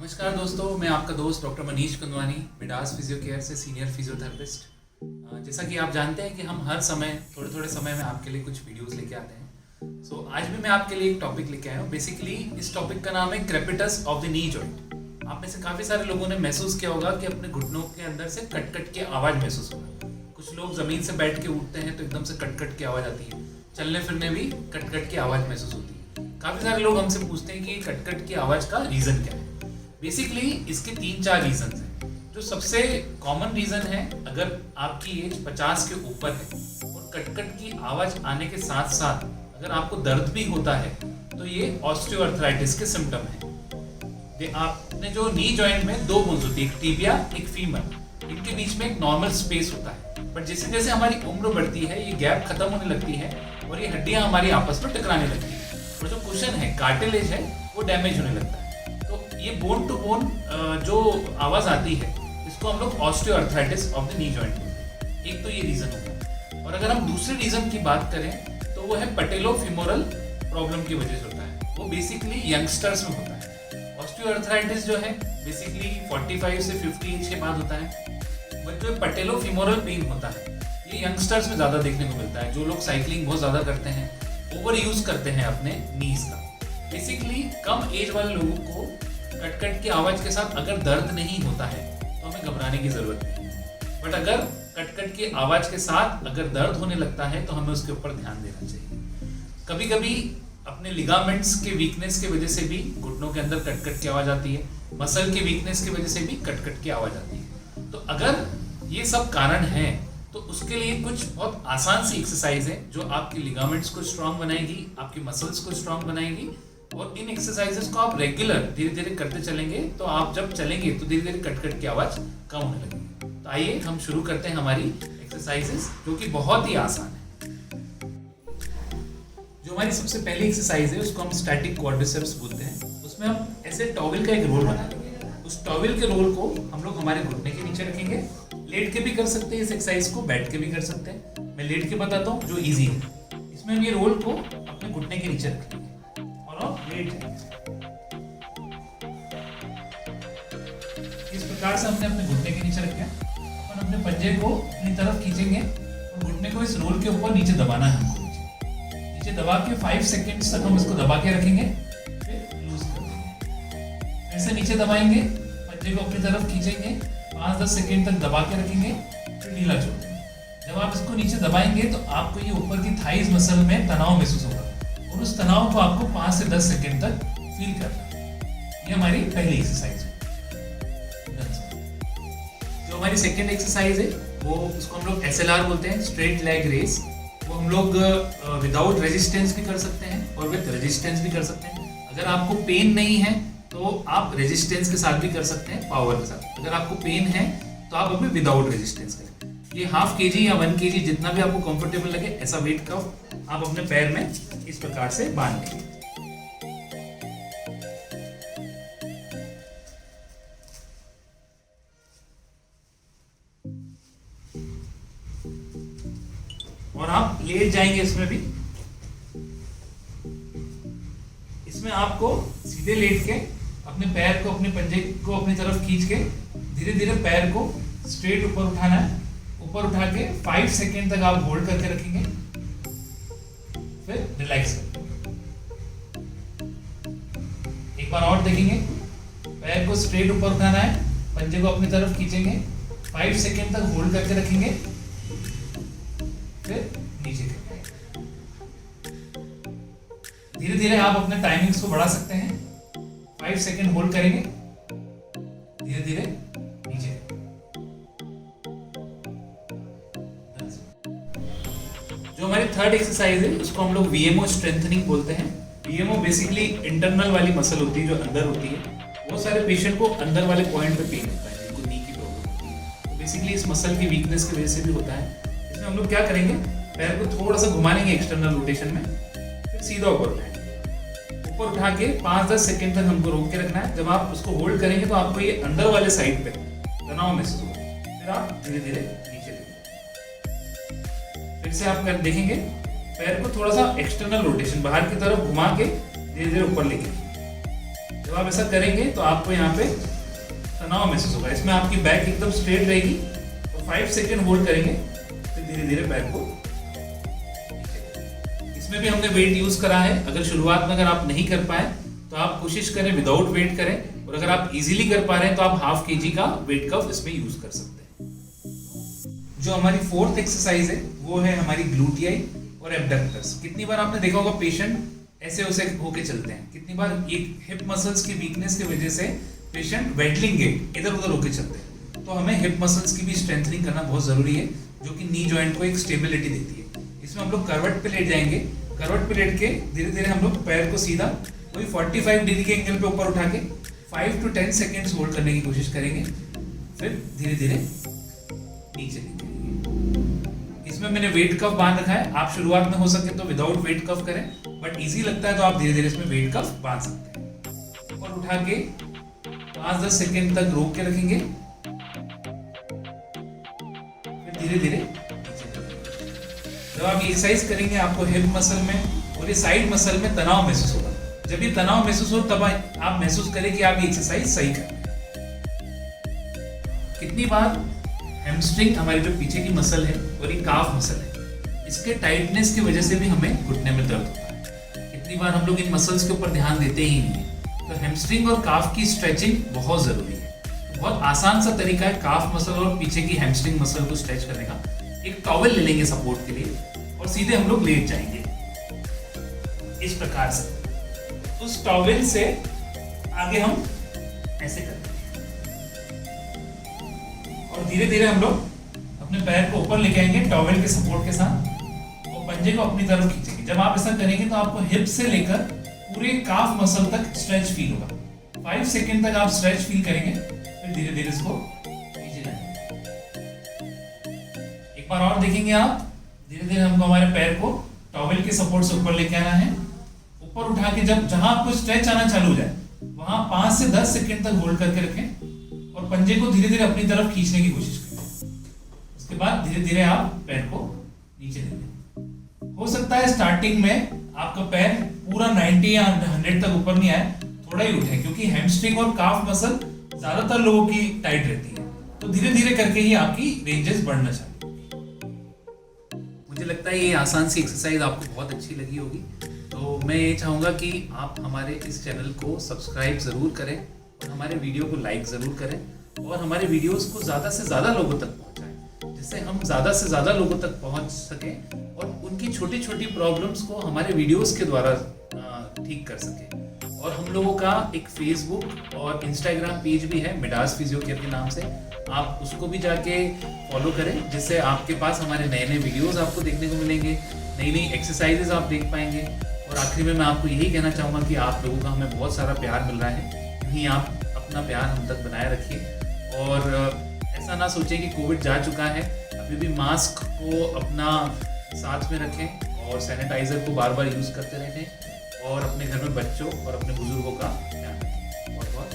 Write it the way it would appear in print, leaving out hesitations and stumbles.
नमस्कार दोस्तों, मैं आपका दोस्त doctor Manish Kundwani, Midas physio care से सीनियर फिजियोथेरेपिस्ट। जैसा कि आप जानते हैं कि हम हर समय थोड़े थोड़े समय में आपके लिए कुछ वीडियोस लेके आते हैं। आज भी मैं आपके लिए एक टॉपिक लेके आया हूँ। बेसिकली इस टॉपिक का नाम है crepitus of the knee joint. आप में से काफ़ी सारे लोगों ने महसूस किया होगा कि अपने घुटनों के अंदर से कट कट के आवाज़ महसूस होगा। कुछ लोग ज़मीन से बैठ के उठते हैं तो एकदम से कट कट की आवाज़ आती है। चलने फिरने भी कट कट की आवाज़ महसूस होती है। काफ़ी सारे लोग हमसे पूछते हैं कि कट कट की आवाज़ का रीज़न क्या है। बेसिकली इसके 3-4 रीजन हैं। जो सबसे कॉमन रीजन है, अगर आपकी एज 50 के ऊपर है और कटकट की आवाज आने के साथ साथ अगर आपको दर्द भी होता है तो ये ऑस्टियोआर्थराइटिस के सिम्टम है। आपने जो नी जॉइंट में दो बोन्स होती है, एक टिबिया एक फीमर, इनके बीच में एक नॉर्मल स्पेस होता है। बट जैसे जैसे हमारी उम्र बढ़ती है ये गैप खत्म होने लगती है और ये हड्डियां हमारी आपस में टकराने लगती है और जो कुशन है, कार्टिलेज है, वो डैमेज होने लगता है। ये बोन टू बोन जो आवाज आती है इसको हम लोग osteoarthritis of the knee joint बोलते हैं। एक तो ये रीजन होगा। और अगर हम दूसरे रीजन की बात करें तो वो है पैटेलोफीमोरल प्रॉब्लम की वजह से होता है। वो बेसिकली यंगस्टर्स में होता है। ऑस्टियोआर्थराइटिस जो है बेसिकली 45 से 50 एज के बाद होता है। बट जो पैटेलोफीमोरल पेन होता है ये यंगस्टर्स में ज़्यादा देखने को मिलता है। जो लोग साइकिलिंग बहुत ज़्यादा करते हैं, ओवर यूज करते हैं अपने नीज का। बेसिकली कम एज वाले लोगों को कटकट की आवाज के साथ अगर दर्द नहीं होता है तो हमें घबराने की जरूरत नहीं है। बट अगर कटकट की आवाज के साथ अगर दर्द होने लगता है तो हमें उसके ऊपर ध्यान देना चाहिए। कभी कभी अपने लिगामेंट्स के वीकनेस की वजह से भी घुटनों के अंदर कटकट की आवाज आती है। मसल की वीकनेस की वजह से भी कटकट की आवाज आती है। तो अगर ये सब कारण है तो उसके लिए कुछ बहुत आसान सी एक्सरसाइज है जो आपके लिगामेंट्स को स्ट्रांग बनाएगी, आपकी मसल्स को स्ट्रांग बनाएगी। और इन एक्सरसाइजेस को आप रेगुलर धीरे धीरे करते चलेंगे तो आप जब चलेंगे तो धीरे धीरे कटकट की आवाज कम होने लगेगी। तो आइए हम शुरू करते हैं हमारी एक्सरसाइजेस, जो कि बहुत ही आसान है। जो हमारी सबसे पहली एक्सरसाइज है उसको हम स्टैटिक क्वाड्रिसेप्स बोलते हैं। उसमें हम ऐसे टॉवेल का एक रोल बना लेंगे। उस टॉवेल के रोल को हम लोग हमारे घुटने के नीचे रखेंगे। लेट के भी कर सकते हैं इस एक्सरसाइज को, बैठ के भी कर सकते हैं। मैं लेट के बताता हूँ जो ईजी है। इसमें हम ये रोल को अपने घुटने के नीचे रखेंगे और लेट इस प्रकार से हमने अपने घुटने के नीचे रखा। अपन अपने पंजे को अपनी तरफ खींचेंगे और घुटने को इस रोल के ऊपर नीचे दबाना है। हमको नीचे दबा के 5 सेकेंड्स तक हम इसको दबा के रखेंगे, फिर लूज कर देंगे। फिर से नीचे दबाएंगे, पंजे को अपनी तरफ खींचेंगे, 5-10 सेकेंड तक दबा के रखेंगे, फिर ढीला छोड़ देंगे। जब आप इसको नीचे दबाएंगे तो आपको ये ऊपर की थाइज मसल में तनाव महसूस होगा और उस तनाव को आपको 5 से 10 सेकेंड तक फील करना है। ये हमारी पहली एक्सरसाइज है। जो हमारी सेकेंड एक्सरसाइज है वो उसको हम लोग SLR बोलते हैं, स्ट्रेट लेग रेस। वो हम लोग विदाउट रेजिस्टेंस भी कर सकते हैं और विद रेजिस्टेंस भी कर सकते हैं। अगर आपको पेन नहीं है तो आप रेजिस्टेंस के साथ भी कर सकते हैं, पावर के साथ। अगर आपको पेन है तो आप अभी विदाउट रेजिस्टेंस करें। ये 1/2 kg या 1 kg जितना भी आपको कंफर्टेबल लगे ऐसा वेट का आप अपने पैर में इस प्रकार से बांध लेंगे। और आप लेट जाएंगे इसमें भी। इसमें आपको सीधे लेट के अपने पैर को, अपने पंजे को अपनी तरफ खींच के धीरे धीरे पैर को स्ट्रेट ऊपर उठाना है। ऊपर उठा के 5 सेकेंड तक आप होल्ड करके रखेंगे, फिर रिलैक्स करेंगे। एक बार और देखेंगे, पैर को स्ट्रेट ऊपर उठाना है, पंजे को अपनी तरफ खींचेंगे, 5 सेकेंड तक होल्ड करके रखेंगे, फिर नीचे करेंगे। धीरे धीरे आप अपने टाइमिंग्स को बढ़ा सकते हैं। 5 सेकेंड होल्ड करेंगे, धीरे धीरे नीचे। जो हमारी थर्ड एक्सरसाइज है उसको हम लोग VMO स्ट्रेंथनिंग बोलते हैं। VMO बेसिकली इंटरनल वाली मसल होती है जो अंदर होती है। बहुत सारे पेशेंट को अंदर वाले पॉइंट पे पेन होता है, जिनको नी की प्रॉब्लम होती है। तो बेसिकली इस मसल की वीकनेस की वजह से भी होता है। इसमें हम लोग क्या करेंगे, पैर को थोड़ा सा घुमा लेंगे एक्सटर्नल रोटेशन में, फिर सीधा ऊपर उठाएंगे। ऊपर उठा के 5-10 सेकेंड तक हमको रोक के रखना है। जब आप उसको होल्ड करेंगे तो आपको ये अंदर वाले साइड पे तनाव महसूस होगा। फिर आप धीरे धीरे नीचे लेंगे। फिर से आप कर देखेंगे, पैर को थोड़ा सा एक्सटर्नल रोटेशन बाहर की तरफ घुमा के धीरे धीरे ऊपर लेके जब आप ऐसा करेंगे तो आपको यहाँ पे तनाव महसूस होगा। इसमें आपकी बैक एकदम स्ट्रेट रहेगी और 5 सेकंड होल्ड करेंगे, फिर धीरे धीरे बैक को। इसमें भी हमने वेट यूज करा है। अगर शुरुआत में अगर आप नहीं कर पाए तो आप कोशिश करें विदाउट वेट करें, और अगर आप इजीली कर पा रहे हैं तो आप ½ kg का वेट कफ इसमें यूज कर सकते हैं। जो हमारी 4th एक्सरसाइज है वो है हमारी ग्लूटियाई और एब्डक्टर्स। कितनी बार आपने देखा होगा पेशेंट ऐसे वैसे होके चलते हैं, कितनी बार एक हिप मसल्स की वीकनेस की वजह से पेशेंट वेडलिंग गेट इधर उधर होके चलते हैं। तो हमें हिप मसल्स की भी स्ट्रेंथनिंग करना बहुत जरूरी है, जो कि नी जॉइंट को एक स्टेबिलिटी देती है। इसमें हम लोग करवट पे लेट जाएंगे। करवट पे लेट के धीरे धीरे हम लोग पैर को सीधा वही 45 डिग्री के एंगल पे ऊपर उठा के 5 to 10 सेकेंड्स होल्ड करने की कोशिश करेंगे, फिर धीरे धीरे नीचे निकलेंगे। इसमें मैंने वेट कफ बांध रखा है। आप शुरुआत में हो सके तो विदाउट वेट कफ करें, बट इजी लगता है तो आप धीरे धीरे इसमें वेट कफ बांध सकते हैं। और उठा के 5-10 सेकेंड तक रोक के रखेंगे, फिर धीरे धीरे नीचे करेंगे। जब आप ये एक्सरसाइज करेंगे आपको हिप मसल में और ये साइड मसल में तनाव महसूस होगा। जब ये तनाव महसूस हो तब आप महसूस करें कि आप ये एक्सरसाइज सही कर रहे हैं। कितनी बार हैमस्ट्रिंग हमारी जो पीछे की मसल है और ये काफ मसल है, इसके टाइटनेस की वजह से भी हमें घुटने में दर्द होता है। कितनी बार हम लोग इन मसल्स के ऊपर ध्यान देते ही नहीं है। तो हैमस्ट्रिंग और काफ की स्ट्रेचिंग बहुत जरूरी है। बहुत आसान सा तरीका है काफ मसल और पीछे की हैमस्ट्रिंग मसल को स्ट्रेच करने का। एक टॉवेल ले लेंगे सपोर्ट के लिए और सीधे हम लोग लेट जाएंगे इस प्रकार से। उस टॉवेल से आगे हम ऐसे करते हैं और धीरे धीरे हम लोग अपने पैर को ऊपर लेके आएंगे टॉवेल के सपोर्ट के साथ और पंजे को अपनी तरफ खींचेंगे। जब आप ऐसा करेंगे तो आपको हिप से लेकर पूरे काफ मसल तक स्ट्रेच फील होगा। 5 सेकंड तक आप स्ट्रेच फील करेंगे, फिर धीरे धीरे इसको नीचे लाएंगे। एक बार और देखेंगे आप। धीरे धीरे हमको हमारे पैर को टॉवेल के सपोर्ट से ऊपर लेके आना है। ऊपर उठा के जब जहां आपको स्ट्रेच आना चालू हो जाए वहां 5 से 10 सेकंड तक होल्ड करके रखें और पंजे को धीरे धीरे अपनी तरफ खींचने की कोशिश करें। उसके बाद धीरे धीरे आप पैर को नीचे ले लें। हो सकता है स्टार्टिंग में आपका पैर पूरा 90 या 100 तक ऊपर नहीं आए, थोड़ा ही उठे, क्योंकि हैमस्ट्रिंग और काफ मसल ज्यादातर लोगों की टाइट रहती है। तो धीरे धीरे करके ही आपकी रेंजेस बढ़ना चाहिए। मुझे लगता है ये आसान सी एक्सरसाइज आपको बहुत अच्छी लगी होगी। तो मैं ये चाहूँगा कि आप हमारे इस चैनल को सब्सक्राइब ज़रूर करें और हमारे वीडियो को लाइक ज़रूर करें और हमारे वीडियोस को ज़्यादा से ज़्यादा लोगों तक पहुँचाएं, जिससे हम ज़्यादा से ज़्यादा लोगों तक पहुँच सकें और उनकी छोटी छोटी प्रॉब्लम्स को हमारे वीडियोस के द्वारा ठीक कर सकें। और हम लोगों का एक फेसबुक और इंस्टाग्राम पेज भी है मिडास फिजियो केयर के नाम से। आप उसको भी जाके फॉलो करें, जिससे आपके पास हमारे नए नए वीडियोस आपको देखने को मिलेंगे, नई नई एक्सरसाइजेज आप देख पाएंगे। और आखिरी में मैं आपको यही कहना चाहूँगा कि आप लोगों का हमें बहुत सारा प्यार मिल रहा है, यहीं आप अपना प्यार हम तक बनाए रखिए। और ऐसा ना सोचें कि कोविड जा चुका है, अभी भी मास्क को अपना साथ में रखें और सैनिटाइज़र को बार बार यूज़ करते रहें और अपने घर में बच्चों और अपने बुजुर्गों का ध्यान रखें। बहुत बहुत